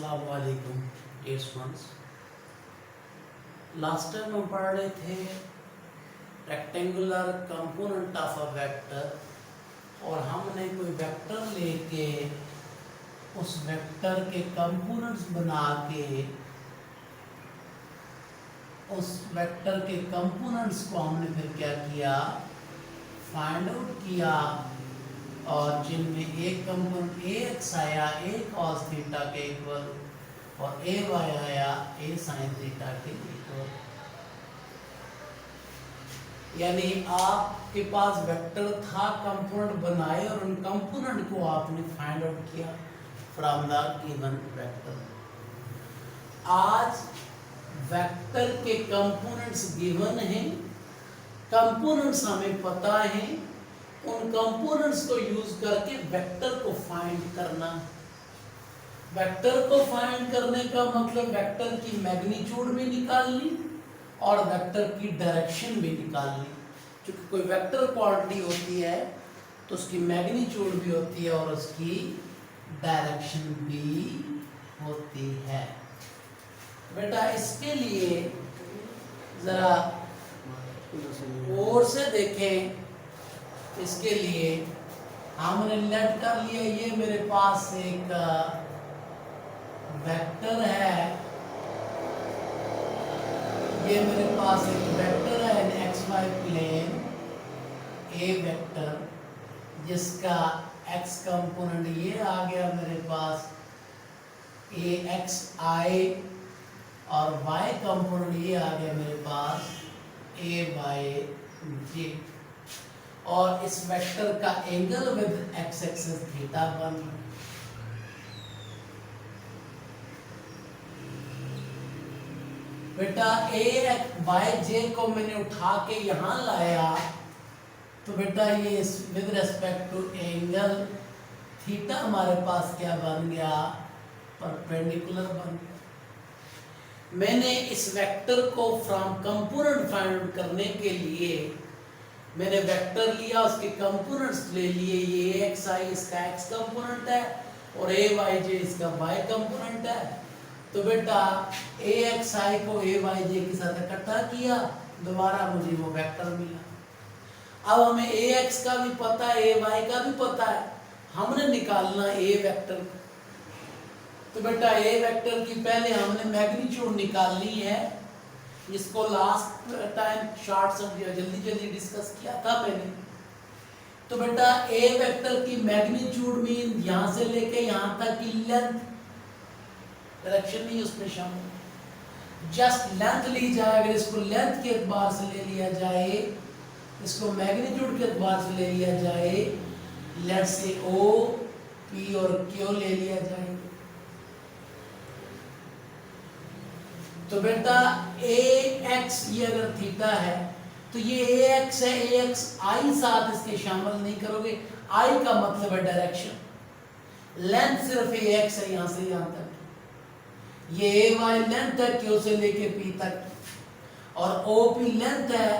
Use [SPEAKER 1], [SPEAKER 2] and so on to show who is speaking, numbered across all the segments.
[SPEAKER 1] अस्सलामुअलैकुम dear students. Last time हम पढ़ रहे थे rectangular component of a vector और हमने कोई वेक्टर लेके उस वेक्टर के कंपोनेंट्स बना के उस वेक्टर के कंपोनेंट्स को हमने फिर क्या किया, फाइंड आउट किया और जिनमें एक कंपोनेंट ए एक्स आया ए कॉस थीटा के इक्वल और ए वाई आया ए साइन थीटा के इक्वल। यानी आपके पास वेक्टर था, कंपोनेंट बनाए और उन कंपोनेंट को आपने फाइंड आउट किया फ्रॉम द गिवन वेक्टर। आज वेक्टर के कंपोनेंट्स गिवन हैं, कंपोनेंट्स हमें पता है, उन कंपोनेंट्स को यूज करके वेक्टर को फाइंड करना। वेक्टर को फाइंड करने का मतलब वेक्टर की मैग्नीट्यूड भी निकालनी और वेक्टर की डायरेक्शन भी निकालनी। क्योंकि कोई वेक्टर क्वांटिटी होती है तो उसकी मैग्नीट्यूड भी होती है और उसकी डायरेक्शन भी होती है। बेटा इसके लिए जरा और से देखें। इसके लिए हमने लेट कर लिया, ये मेरे पास एक वेक्टर है, ये मेरे पास एक वेक्टर है इन एक्स वाई प्लेन ए वेक्टर, जिसका एक्स कंपोनेंट ये आ गया मेरे पास ए एक्स आई और वाई कंपोनेंट ये आ गया मेरे पास ए बाई जे। और इस वेक्टर का angle with x axis theta बन। बेटा ए बाई जे को मैंने उठा के यहां लाया तो बेटा ये with respect to angle theta हमारे पास क्या बन गया, परपेंडिकुलर बन गया। मैंने इस वेक्टर को फ्रॉम कंपोनेंट फाइंड आउट करने के लिए मैंने वेक्टर लिया, उसके कंपोनेंट्स ले लिए। ये एक्स आई इसका एक्स कंपोनेंट है और ए वाई जे इसका वाई कंपोनेंट है। तो बेटा ए एक्स आई को ए वाई जे के साथ इकट्ठा किया, दोबारा मुझे वो वेक्टर मिला। अब हमें ए एक्स का भी पता है, ए वाई का भी पता है, हमने निकालना ए वेक्टर। तो बेटा ए वेक्टर की पहले हमने मैग्नीट्यूड निकालनी है, जिसको लास्ट टाइम शॉर्ट जल्दी डिस्कस किया था मैंने। तो बेटा ए वेक्टर की मैग्नीट्यूड मीन यहां से लेके यहां तक की लेंथ, डायरेक्शन नहीं उसमें शामिल, जस्ट लेंथ ली जाए। अगर इसको लेंथ के एतबार से ले लिया जाए, इसको मैग्नीट्यूड के एतबार से ले लिया जाए, लेट्स से ओ पी और क्यू ले लिया जाए, तो बेटा ए एक्स ये अगर थीटा है तो ये ए एक्स है, ए एक्स आई साथ इसके शामिल नहीं करोगे। आई का मतलब है डायरेक्शन, लेंथ सिर्फ ए एक्स है यहां से यहां तक, ये ए वाई लेंथ है क्यू से लेके पी तक, और ओ पी लेंथ है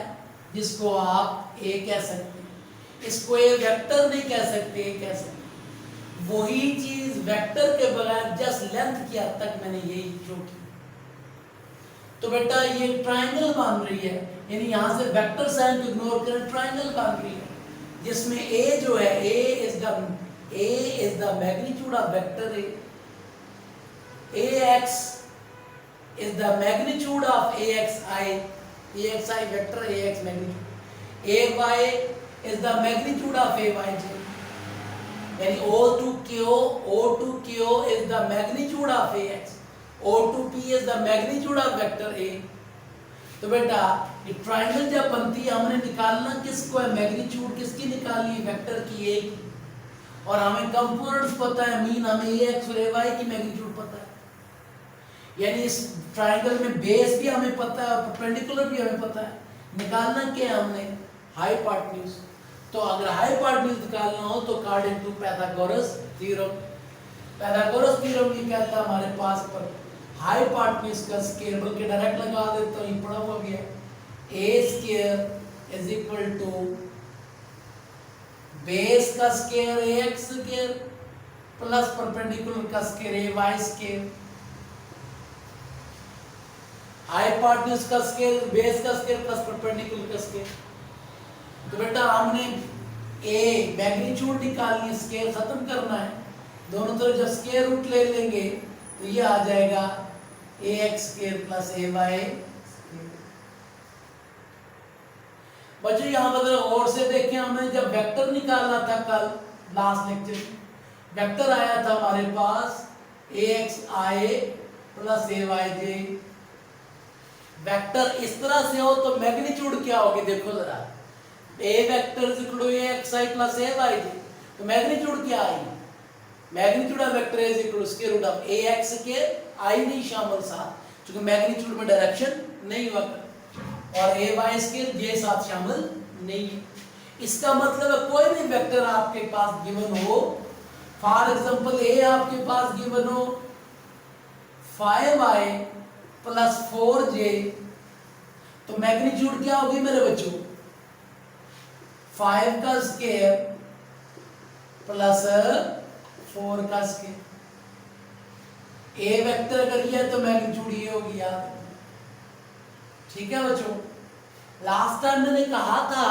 [SPEAKER 1] जिसको आप ए कह सकते हैं। इसको ए वेक्टर नहीं कह सकते, ए कह सकते। वही चीज वेक्टर के बगैर जस्ट लेंथ की हद तक मैंने यही शो किया। तो बेटा ये ट्रायंगल बन रही है, यानी यहां से वेक्टर साइन को इग्नोर करें, ट्रायंगल बन रही है जिसमें ए जो है A is the magnitude of vector A X is the magnitude of A x I vector A X magnitude, A Y is the magnitude of A Y J, यानी O to Q is the magnitude of AX, O to P is the magnitude of vector A। तो बेटा ये triangle जब बनती है हमने निकालना किसको है, मैग्नीट्यूड किसकी निकालनी है, वेक्टर की A की, और हमें कंपोनेंट्स पता है, मीन हमें AX और AY की मैग्नीट्यूड पता है। यानी इस ट्रायंगल में बेस भी हमें पता है, परपेंडिकुलर भी हमें पता है। निकालना क्या है हमने, हाइपोटेन्यूज। तो अगर हाइपोटेन्यूज निकालना हो तो according to Pythagoras theorem, Pythagoras theorem ये कहता है हमारे पास पर हाइपोटेन्यूज का स्क्वायर, बल्कि डायरेक्ट लगा देता हूं, ये पढ़ा हुआ भी है, A square is equal to base का square A x square plus perpendicular का square A Y square hypotenuse का स्केल, बेस का स्केल प्लस परपेंडिकुलर का स्केल। तो बेटा हमने ए मैग्नीट्यूड निकालनी है, स्केल खत्म करना है, दोनों तरफ जब स्क्वायर रूट ले लेंगे तो ये आ जाएगा ए x square plus a Y. बच्चों यहाँ पर और से देखें, हमने जब वेक्टर निकाला था कल लास्ट लेक्चर में, वेक्टर आया था हमारे पास ए x i plus a Y J. Vector इस तरह से हो तो मैग्नीट्यूड क्या होगी देखो जरा, a vector is equal to a x i plus a Y j, तो मैग्नीट्यूड क्या आएगी, magnitude of vector is equal to square root of A x के आई नहीं शामिल साथ, क्योंकि मैग्नीट्यूड में डायरेक्शन नहीं हुआ, और ए वाई स्केल जे साथ शामिल नहीं है। इसका मतलब है कोई भी वेक्टर आपके पास गिवन हो, फॉर एग्जांपल ए आपके पास गिवन हो 5i प्लस 4j, तो मैग्नीट्यूड क्या होगी मेरे बच्चों, 5 का स्क्वायर प्लस 4 का स्क्वायर। ए वेक्टर अगर ये है तो मैग्नीट्यूड ये होगी यार, ठीक है बच्चों। लास्ट टाइम मैंने कहा था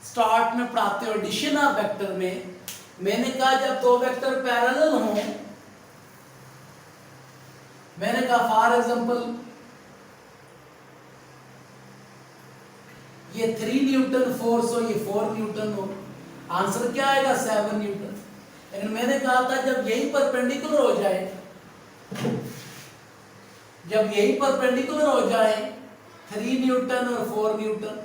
[SPEAKER 1] स्टार्ट में पढ़ाते हो एडिशन ऑफ वेक्टर में, मैंने कहा जब दो वेक्टर पैरेलल हों, मैंने कहा फॉर एग्जांपल ये 3 न्यूटन फोर्स हो, ये 4 न्यूटन हो, आंसर क्या आएगा 7 न्यूटन। लेकिन मैंने कहा था जब यही परपेंडिकुलर हो जाए, जब यही परपेंडिकुलर हो जाए 3 न्यूटन और 4 न्यूटन,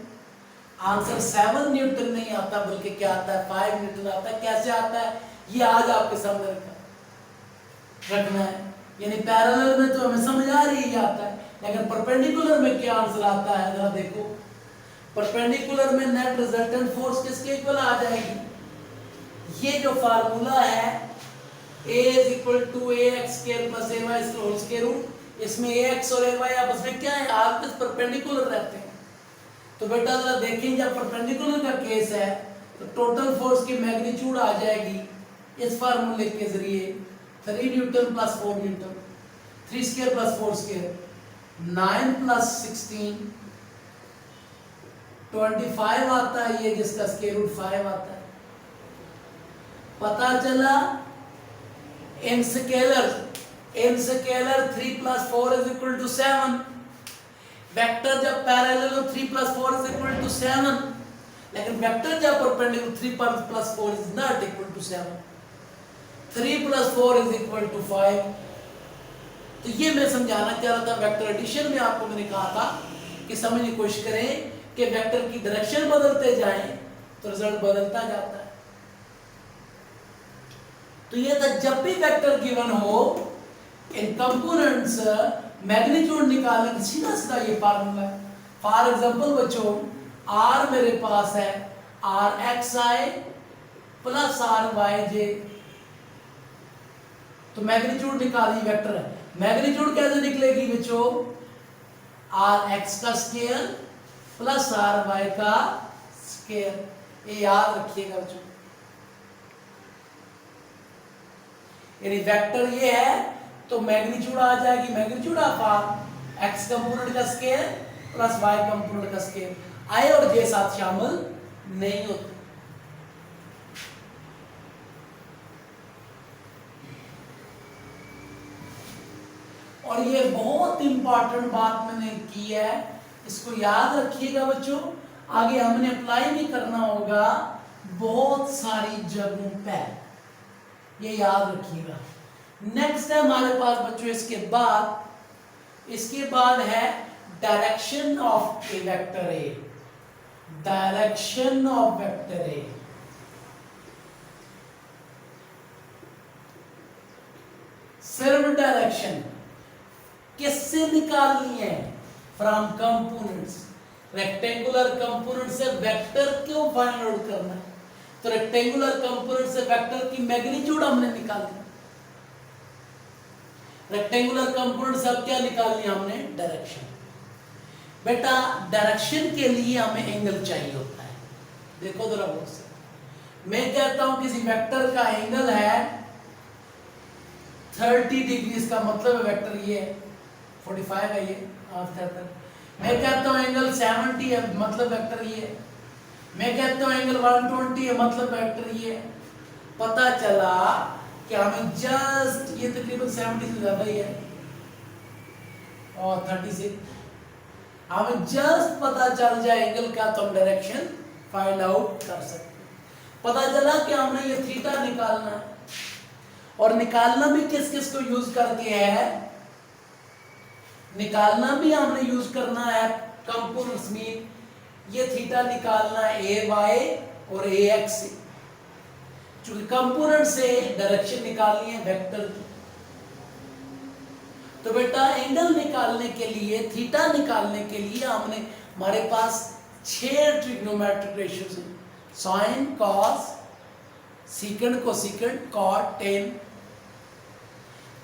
[SPEAKER 1] आंसर 7 न्यूटन नहीं आता बल्कि क्या आता है 5 न्यूटन आता है। कैसे आता है ये आज आपके सामने रखना है, यानी पैरेलल में तो हमें समझ आ रही है आता है, लेकिन परपेंडिकुलर में क्या आंसर आता है जरा देखो। परपेंडिकुलर में नेट रिजल्टेंट फोर्स किसके इक्वल आ जाएगी, ये जो फार्मूला है a is equal to a x square plus a y whole square root, इसमें ए एक्स और ए वाई आपस में क्या है आपस परपेंडिकुलर रहते हैं। तो बेटा जरा देखें जब परपेंडिकुलर का केस है तो टोटल फोर्स की मैग्नीट्यूड आ जाएगी इस फार्मूले के जरिए 3 Newton plus 4 Newton, 3 square plus 4 square, 9 plus 16 25 आता है, ये जिसका स्क्वायर रूट 5 आता है। पता चला in scalar 3 plus 4 is equal to 7, vector जब पैरेलल हो 3 प्लस 4 इज इक्वल टू 7, लेकिन वेक्टर जब perpendicular 3 plus 4 is not equal to 7, 3 plus 4 is equal to 5। तो ये मैं समझाना चाह रहा था, वेक्टर एडिशन में आपको मैंने कहा था कि समझने की कोशिश करें कि वेक्टर की डायरेक्शन बदलते जाएं तो रिजल्ट बदलता जाता है। तो ये था जब भी वेक्टर गिवन हो इन कंपोनेंट्स मैग्नीट्यूड निकालने का सीधा सीधा ये फार्मूला है। फॉर एग्जांपल बच्चों r मेरे पास है r x i plus r Y j, तो मैग्नीट्यूड निकाली वेक्टर है, मैग्नीट्यूड कैसे निकलेगी बच्चों, r एक्स का स्क्वायर प्लस r वाई का स्क्वायर, ये याद रखिएगा बच्चों। यानी वेक्टर ये है तो मैग्नीट्यूड आ जाएगी magnitude of r x component का स्क्वायर प्लस y कंपोनेंट का स्क्वायर, i और j साथ शामिल नहीं होते। और ये बहुत इंपॉर्टेंट बात मैंने की है, इसको याद रखिएगा बच्चों, आगे हमने अप्लाई भी करना होगा बहुत सारी जगहों पे, ये याद रखिएगा। नेक्स्ट है हमारे पास बच्चों इसके बाद है direction of A vector A, direction of vector ए। सिर्फ डायरेक्शन किससे निकालनी है, फ्रॉम कंपोनेंट्स। रेक्टेंगुलर कंपोनेंट से वेक्टर क्यों फाइंड आउट करना है, तो रेक्टेंगुलर कंपोनेंट से वेक्टर की मैग्नीट्यूड हमने निकालनी है। रेक्टेंगुलर कंपोनेंट से अब क्या निकालनी है हमने, डायरेक्शन। बेटा डायरेक्शन के लिए हमें एंगल चाहिए होता है, देखो जरा बहुत से मैं कहता हूं किसी वेक्टर का एंगल है 30 डिग्री, इसका मतलब है वेक्टर ये है 45 है ये, 78। मैं कहता हूँ एंगल 70 है, मतलब वेक्टर ये है। मैं कहता हूँ एंगल 120 है, मतलब वेक्टर ये है। पता चला कि हमें जस्ट ये तकरीबन 70 से ज्यादा ही है और 36, हमें जस्ट पता चल जाए एंगल का तो हम डायरेक्शन फाइंड आउट कर सकते हैं। पता चला कि हमने ये थीटा निकालना है, और निकालना भी किस किस को यूज करके है, निकालना भी हमने यूज करना है कंपोनेंट्स में। ये थीटा निकालना है ए वाई और ए एक्स से, चूंकि कंपोनेंट से डायरेक्शन निकालनी है वेक्टर की। तो बेटा एंगल निकालने के लिए, थीटा निकालने के लिए हमने, हमारे पास 6 ट्रिग्नोमेट्रिक रेशियोज हैं, sine, cos, secant, cosecant, cot, tan.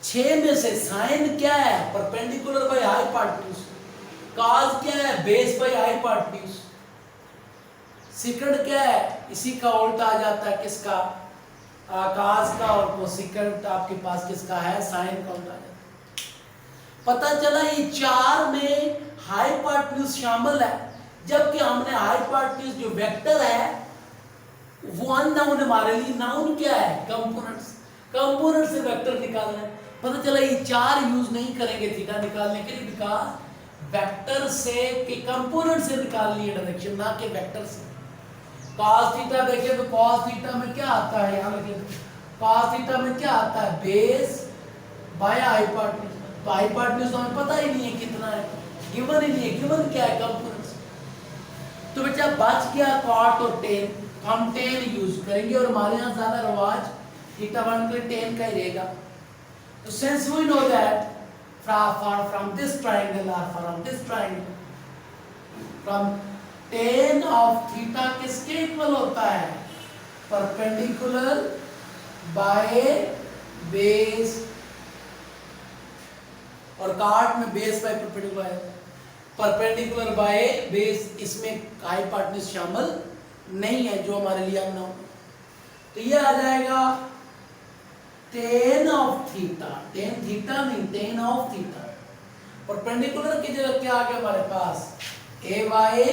[SPEAKER 1] 6 में से साइन क्या है, परपेंडिकुलर बाय हाइपोटेन्यूज। कॉस क्या है, बेस बाय हाइपोटेन्यूज। सीकेंड क्या है, इसी का उल्टा आ जाता है, किसका, कॉस का, और कोसेकेंड आपके पास किसका है, साइन का उल्टा आ जाता है। पता चला ये 4 में हाइपोटेन्यूज शामिल है, जबकि हमने हाइपोटेन्यूज जो वेक्टर है वो अननाउन, हमारे लिए नाउन क्या है, कंपोनेंट्स। कंपोनेंट से वेक्टर निकालना है। पता चला ये 4 यूज नहीं करेंगे थीटा निकालने के लिए, बिकॉज वेक्टर से के कंपोनेंट से निकालनी है डायरेक्शन, ना कि वेक्टर से। cos थीटा देखिए तो cos थीटा में क्या आता है, यहाँ देखिए cos थीटा में क्या आता है, बेस बाय हाइपोटेन्यूज। तो हाइपोटेन्यूज हमें पता ही नहीं है कितना है, गिवन ही नहीं है, गिवन क्या है, कंपोनेंट्स। तो बेटा बच गया कॉट और टेन, हम टेन यूज करेंगे, और हमारे यहाँ ज्यादा रवाज थीटा 1 के लिए टेन का ही रहेगा। तो since we know that from this triangle और from this triangle, from tan of theta किसके इक्वल होता है, परपेंडिकुलर बाय बेस, और कॉट में base by perpendicular, perpendicular by base, इसमें हाइपोटेन्यूज शामिल नहीं है जो हमारे लिए अननोन। तो ये आ जाएगा ten of theta, tan theta नहीं, टेन ऑफ थीटा। परपेंडिकुलर की जगह क्या आ गया हमारे पास, ए वाई,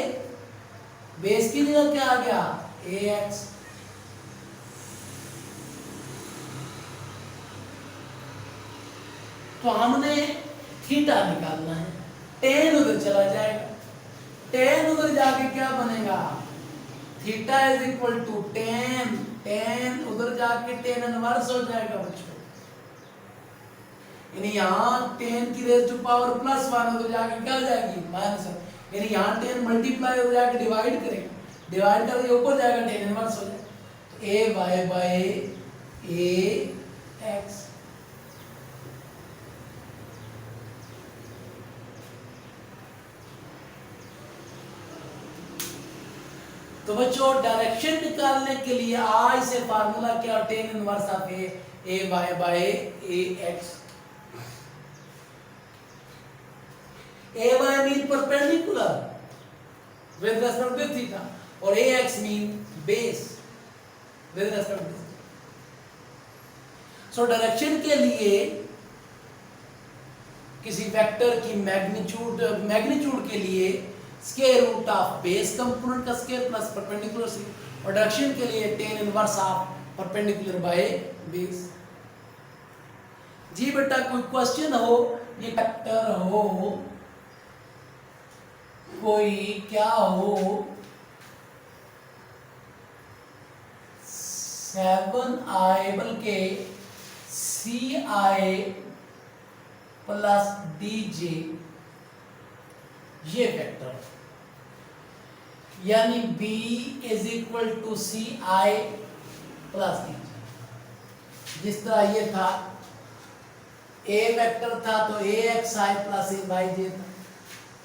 [SPEAKER 1] बेस की जगह क्या आ गया, ए एक्स। तो हमने थीटा निकालना है, टेन उधर चला जाएगा, टेन उधर जाके क्या बनेगा, theta is equal to tan, tan उधर जाके टेन इनवर्स हो जाएगा बच्चों, यानी यहाँ टेन की रेज टू पावर +1 उधर जाके क्या हो जाएगी, माइनस, यानी यहाँ टेन मल्टीप्लाई हो जाके डिवाइड करेगा, डिवाइड करके ऊपर जाएगा टेन इनवर्स हो जाएगा। तो ए वाई बाय ए एक्स। तो बच्चों डायरेक्शन निकालने के लिए आई से फार्मूला क्या, tan inverse of A y by a x. A y mean perpendicular with respect to theta, और a x mean base with respect to. So direction के लिए किसी वेक्टर की मैग्नीट्यूड के लिए square root of base component का square plus perpendicular से, और डायरेक्शन के लिए tan inverse of perpendicular by base. जी बेटा कोई क्वेश्चन हो, ये वेक्टर हो, कोई क्या हो, 7i बल्कि ci प्लस dj, ये वेक्टर, यानी b is equal to c i plus d. जिस तरह ये था, a वेक्टर था तो a x i plus a Y j था,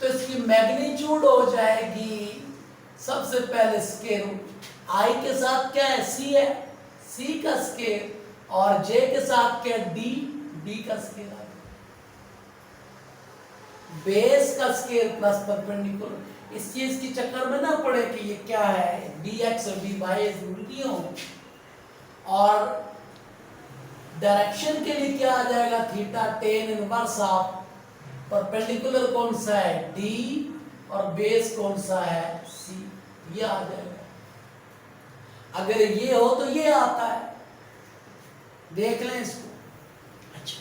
[SPEAKER 1] तो इसकी मैग्नीट्यूड हो जाएगी सबसे पहले स्क्वायर रूट, i के साथ क्या है, c है, c का स्क्वायर, और j के साथ क्या, d का स्क्वायर, बेस का स्क्वायर प्लस परपेंडिकुलर। इस चीज की चक्कर में ना पड़े कि ये क्या है, dx और dy जरूरी हो। और डायरेक्शन के लिए क्या आ जाएगा, theta tan inverse of perpendicular कौन सा है D और बेस कौन सा है C, ये आ जाएगा। अगर ये हो तो ये आता है, देख लें इसको। अच्छा,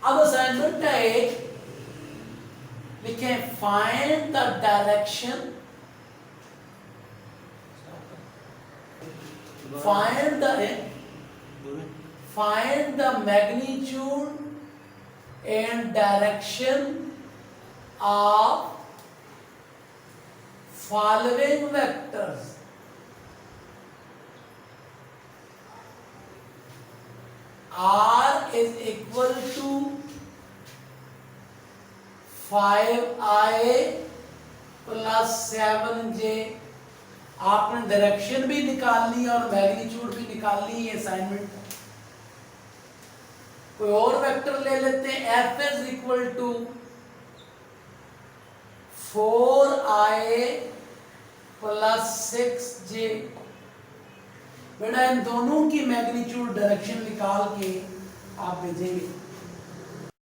[SPEAKER 1] अब असाइनमेंट है एक, लिखें find the direction, find the magnitude and direction of following vectors. R is equal to 5i plus 7j। आपने डायरेक्शन भी निकालनी है और मैग्नीट्यूड भी निकालनी है असाइनमेंट। कोई और वेक्टर ले लेते हैं, f is equal to 4i plus 6j। बेटा इन दोनों की मैग्नीट्यूड डायरेक्शन निकाल के आप भेजेंगे।